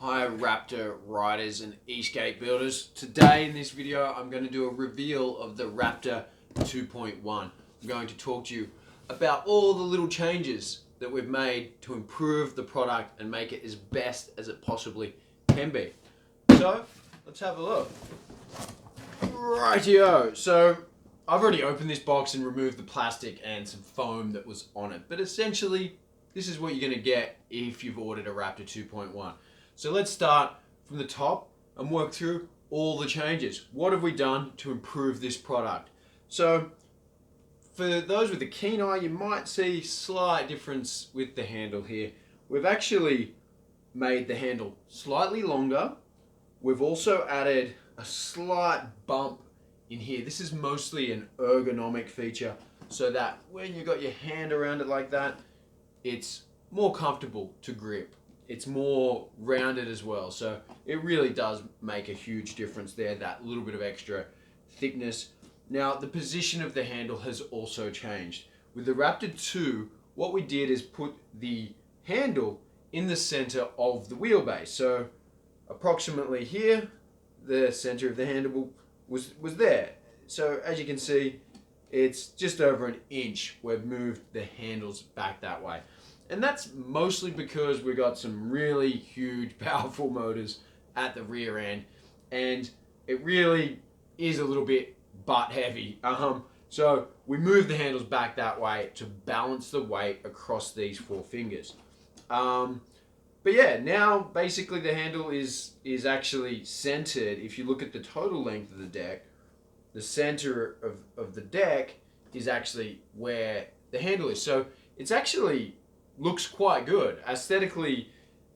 Hi Raptor riders and e-skate builders. Today in this video I'm going to do a reveal of the Raptor 2.1. I'm going to talk to you about all the little changes that we've made to improve the product and make it as best as it possibly can be. So let's have a look. Rightio. So I've already opened this box and removed the plastic and some foam that was on it, but essentially this is what you're going to get if you've ordered a Raptor 2.1. So let's start from the top and work through all the changes. What have we done to improve this product? So for those with a keen eye, you might see slight difference with the handle here. We've actually made the handle slightly longer. We've also added a slight bump in here. This is mostly an ergonomic feature so that when you've got your hand around it like that, it's more comfortable to grip. It's more rounded as well. So it really does make a huge difference there, that little bit of extra thickness. Now the position of the handle has also changed. With the Raptor 2, what we did is put the handle in the center of the wheelbase. So approximately here, the center of the handle was there. So as you can see, it's just over an inch. We've moved the handles back that way. And that's mostly because we got some really huge, powerful motors at the rear end, and it really is a little bit butt heavy. So we moved the handles back that way to balance the weight across these four fingers. But yeah, now basically the handle is actually centered. If you look at the total length of the deck, the center of the deck is actually where the handle is. So it's actually looks quite good aesthetically.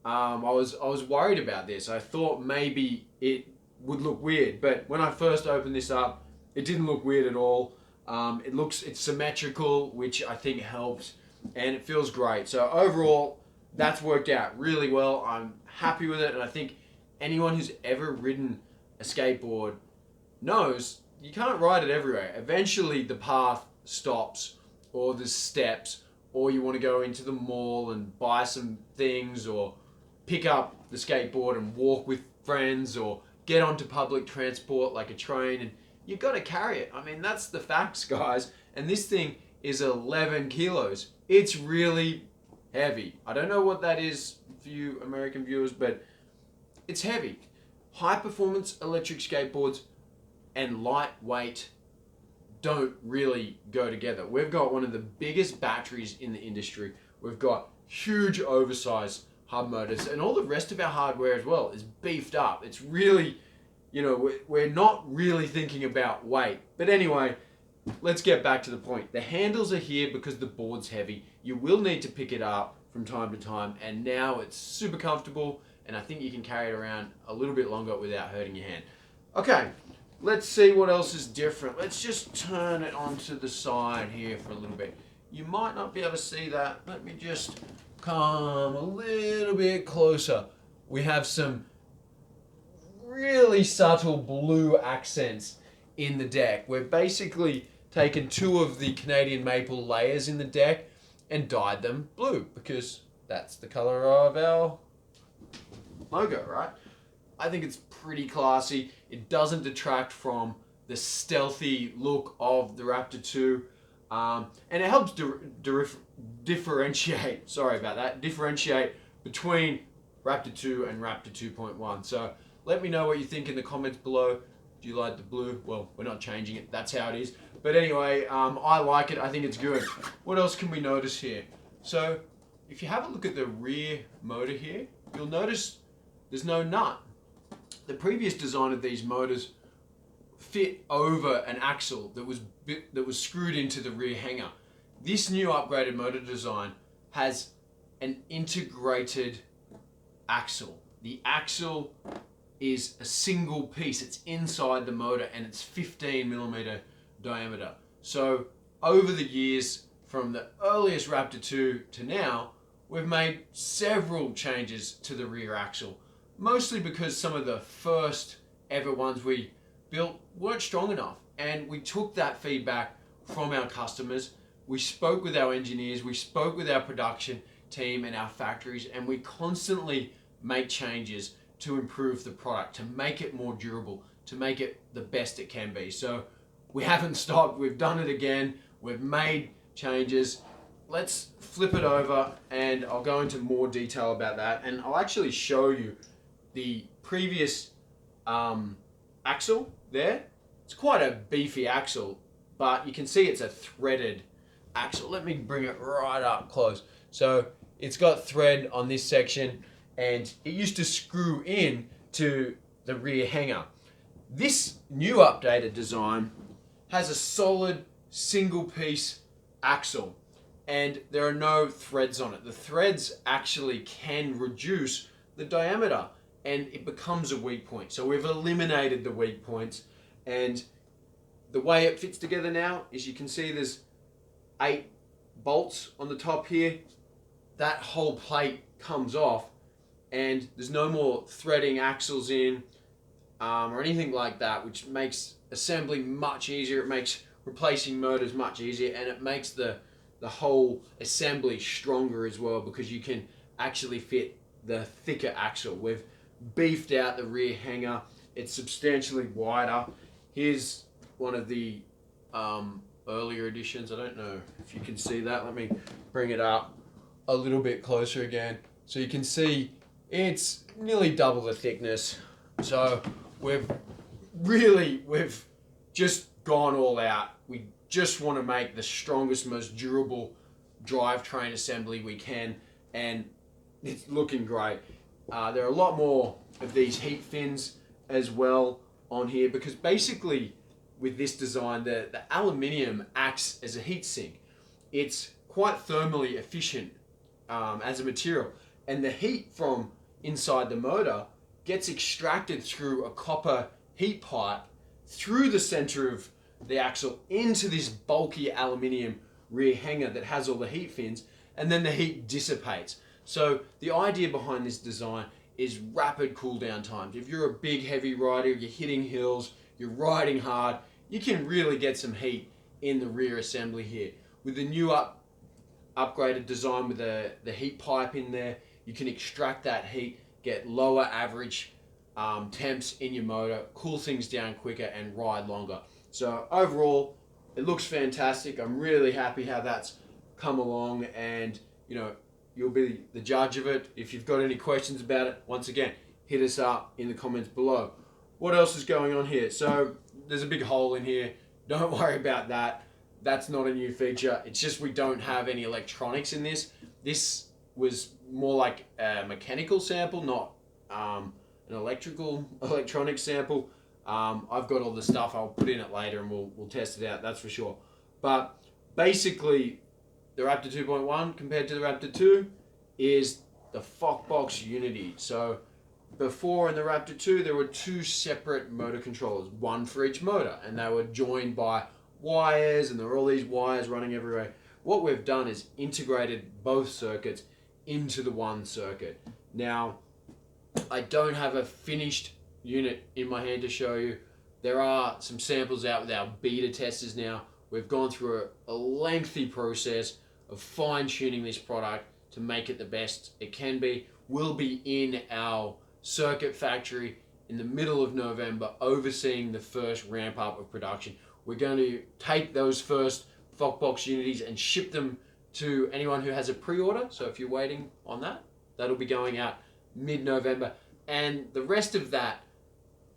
I was worried about this. I thought maybe it would look weird, but when I first opened this up, it didn't look weird at all. It's symmetrical, which I think helps, and it feels great. So overall, that's worked out really well. I'm happy with it, and I think anyone who's ever ridden a skateboard knows you can't ride it everywhere. Eventually the path stops, or there's steps, or you want to go into the mall and buy some things, or pick up the skateboard and walk with friends, or get onto public transport like a train, and you've got to carry it. I mean, that's the facts, guys. And this thing is 11 kilos. It's really heavy. I don't know what that is for you American viewers, but it's heavy. High performance electric skateboards and lightweight don't really go together. We've got one of the biggest batteries in the industry. We've got huge oversized hub motors, and all the rest of our hardware as well is beefed up. It's really, we're not really thinking about weight. But anyway, let's get back to the point. The handles are here because the board's heavy. You will need to pick it up from time to time, and now it's super comfortable, and I think you can carry it around a little bit longer without hurting your hand. Okay. Let's see what else is different. Let's just turn it onto the side here for a little bit. You might not be able to see that. Let me just come a little bit closer. We have some really subtle blue accents in the deck. We've basically taken two of the Canadian maple layers in the deck and dyed them blue because that's the color of our logo, right? I think it's pretty classy. It doesn't detract from the stealthy look of the Raptor 2. And it helps differentiate, sorry about that, differentiate between Raptor 2 and Raptor 2.1. So let me know what you think in the comments below. Do you like the blue? Well, we're not changing it. That's how it is. But anyway, I like it. I think it's good. What else can we notice here? So if you have a look at the rear motor here, you'll notice there's no nut. The previous design of these motors fit over an axle that was screwed into the rear hanger. This new upgraded motor design has an integrated axle. The axle is a single piece. It's inside the motor, and it's 15mm diameter. So over the years, from the earliest Raptor 2 to now, we've made several changes to the rear axle. Mostly because some of the first ever ones we built weren't strong enough. And we took that feedback from our customers. We spoke with our engineers, we spoke with our production team and our factories, and we constantly make changes to improve the product, to make it more durable, to make it the best it can be. So we haven't stopped, we've done it again, we've made changes. Let's flip it over and I'll go into more detail about that, and I'll actually show you the previous axle there. It's quite a beefy axle, but you can see it's a threaded axle. Let me bring it right up close. So it's got thread on this section, and it used to screw in to the rear hanger. This new updated design has a solid single piece axle, and there are no threads on it. The threads actually can reduce the diameter and it becomes a weak point. So we've eliminated the weak points, and the way it fits together now is you can see there's 8 bolts on the top here. That whole plate comes off and there's no more threading axles in or anything like that, which makes assembly much easier. It makes replacing motors much easier, and it makes the whole assembly stronger as well, because you can actually fit the thicker axle. We've beefed out the rear hanger. It's substantially wider. Here's one of the earlier editions. I don't know if you can see that. Let me bring it up a little bit closer again. So you can see it's nearly double the thickness. So we've just gone all out. We just want to make the strongest, most durable drivetrain assembly we can, and it's looking great. There are a lot more of these heat fins as well on here, because basically with this design, the aluminium acts as a heat sink. It's quite thermally efficient as a material, and the heat from inside the motor gets extracted through a copper heat pipe through the center of the axle into this bulky aluminium rear hanger that has all the heat fins, and then the heat dissipates. So the idea behind this design is rapid cool down times. If you're a big heavy rider, you're hitting hills, you're riding hard, you can really get some heat in the rear assembly here. With the new upgraded design with the heat pipe in there, you can extract that heat, get lower average temps in your motor, cool things down quicker, and ride longer. So overall, it looks fantastic. I'm really happy how that's come along, and you'll be the judge of it. If you've got any questions about it, once again, hit us up in the comments below. What else is going on here? So there's a big hole in here. Don't worry about that. That's not a new feature. It's just we don't have any electronics in this. This was more like a mechanical sample, not an electronic sample. I've got all the stuff. I'll put in it later and we'll test it out, that's for sure. But basically, the Raptor 2.1 compared to the Raptor 2 is the Fockbox Unity. So before in the Raptor 2, there were 2 separate motor controllers, one for each motor, and they were joined by wires, and there were all these wires running everywhere. What we've done is integrated both circuits into the one circuit. Now, I don't have a finished unit in my hand to show you. There are some samples out with our beta testers now. We've gone through a lengthy process of fine-tuning this product to make it the best it can be. We'll be in our circuit factory in the middle of November, overseeing the first ramp up of production. We're going to take those first Fockbox Unities and ship them to anyone who has a pre-order. So if you're waiting on that, that'll be going out mid-November. And the rest of that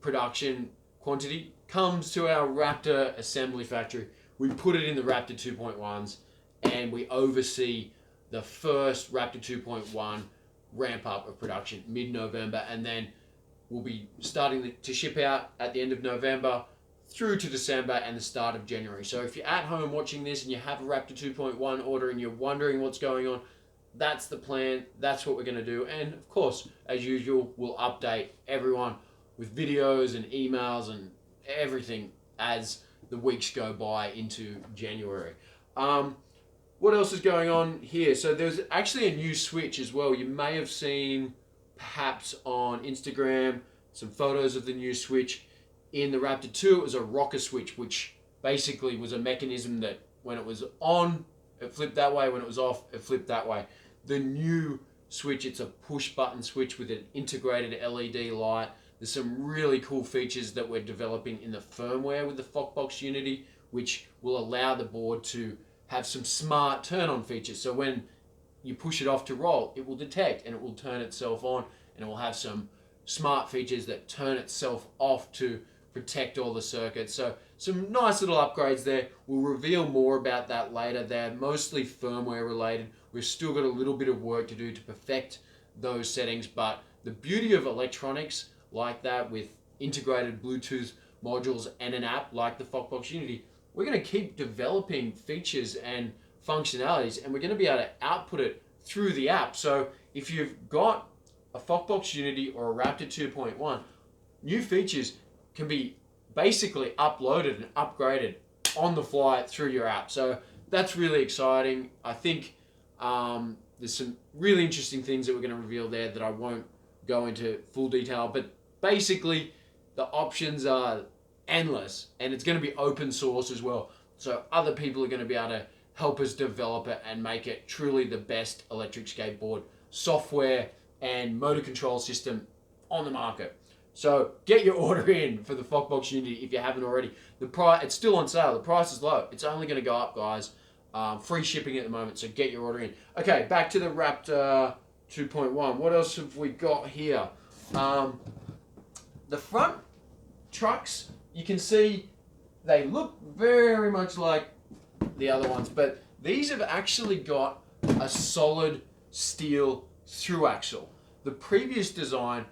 production quantity comes to our Raptor assembly factory. We put it in the Raptor 2.1s, and we oversee the first Raptor 2.1 ramp up of production mid-November, and then we'll be starting to ship out at the end of November through to December and the start of January. So if you're at home watching this and you have a Raptor 2.1 order and you're wondering what's going on, that's the plan. That's what we're going to do. And of course, as usual, we'll update everyone with videos and emails and everything as the weeks go by into January. What else is going on here? So there's actually a new switch as well. You may have seen perhaps on Instagram some photos of the new switch. In the Raptor 2, it was a rocker switch, which basically was a mechanism that when it was on, it flipped that way. When it was off, it flipped that way. The new switch. It's a push button switch with an integrated LED light. There's some really cool features that we're developing in the firmware with the Foxbox Unity, which will allow the board to have some smart turn on features. So when you push it off to roll, it will detect and it will turn itself on, and it will have some smart features that turn itself off to protect all the circuits. So some nice little upgrades there. We'll reveal more about that later. They're mostly firmware related. We've still got a little bit of work to do to perfect those settings, but the beauty of electronics like that with integrated Bluetooth modules and an app like the Foxbox Unity, we're going to keep developing features and functionalities, and we're going to be able to output it through the app. So if you've got a Foxbox Unity or a Raptor 2.1, new features can be basically uploaded and upgraded on the fly through your app. So that's really exciting. I think there's some really interesting things that we're going to reveal there that I won't go into full detail, but basically the options are endless, and it's going to be open source as well. So other people are going to be able to help us develop it and make it truly the best electric skateboard software and motor control system on the market. So get your order in for the Foxbox Unity if you haven't already. It's still on sale. The price is low. It's only going to go up, guys. Free shipping at the moment, so get your order in. Okay, back to the Raptor 2.1. What else have we got here? The front trucks, you can see they look very much like the other ones, but these have actually got a solid steel through axle. The previous design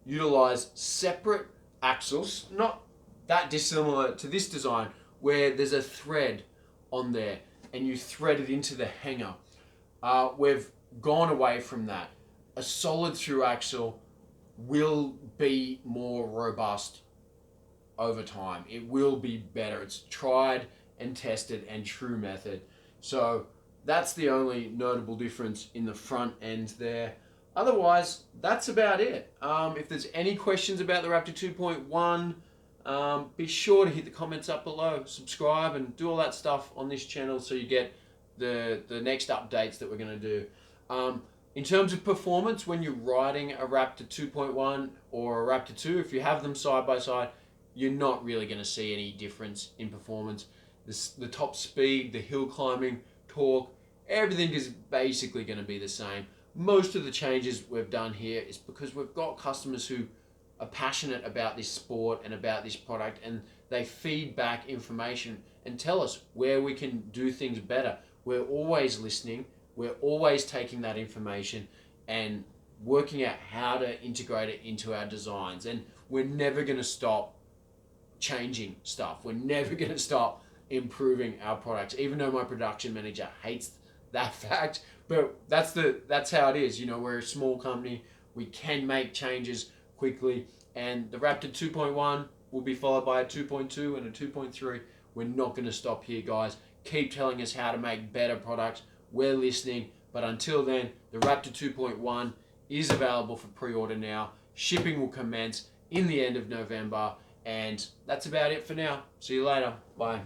utilized separate axles, not that dissimilar to this design, where there's a thread on there and you thread it into the hanger. We've gone away from that. A solid through axle will be more robust over time. It will be better. It's tried and tested and true method. So that's the only notable difference in the front end there. Otherwise, that's about it. If there's any questions about the Raptor 2.1, be sure to hit the comments up below, subscribe, and do all that stuff on this channel so you get the next updates that we're going to do. In terms of performance, when you're riding a Raptor 2.1 or a Raptor 2, if you have them side by side, you're not really going to see any difference in performance. The top speed, the hill climbing, torque, everything is basically going to be the same. Most of the changes we've done here is because we've got customers who are passionate about this sport and about this product, and they feed back information and tell us where we can do things better. We're always listening. We're always taking that information and working out how to integrate it into our designs. And we're never going to stop changing stuff. We're never going to stop improving our products, even though my production manager hates that fact. But that's how it is. You know, we're a small company. We can make changes quickly. And the Raptor 2.1 will be followed by a 2.2 and a 2.3. We're not going to stop here, guys. Keep telling us how to make better products. We're listening. But until then, the Raptor 2.1 is available for pre-order now. Shipping will commence in the end of November. And that's about it for now. See you later. Bye.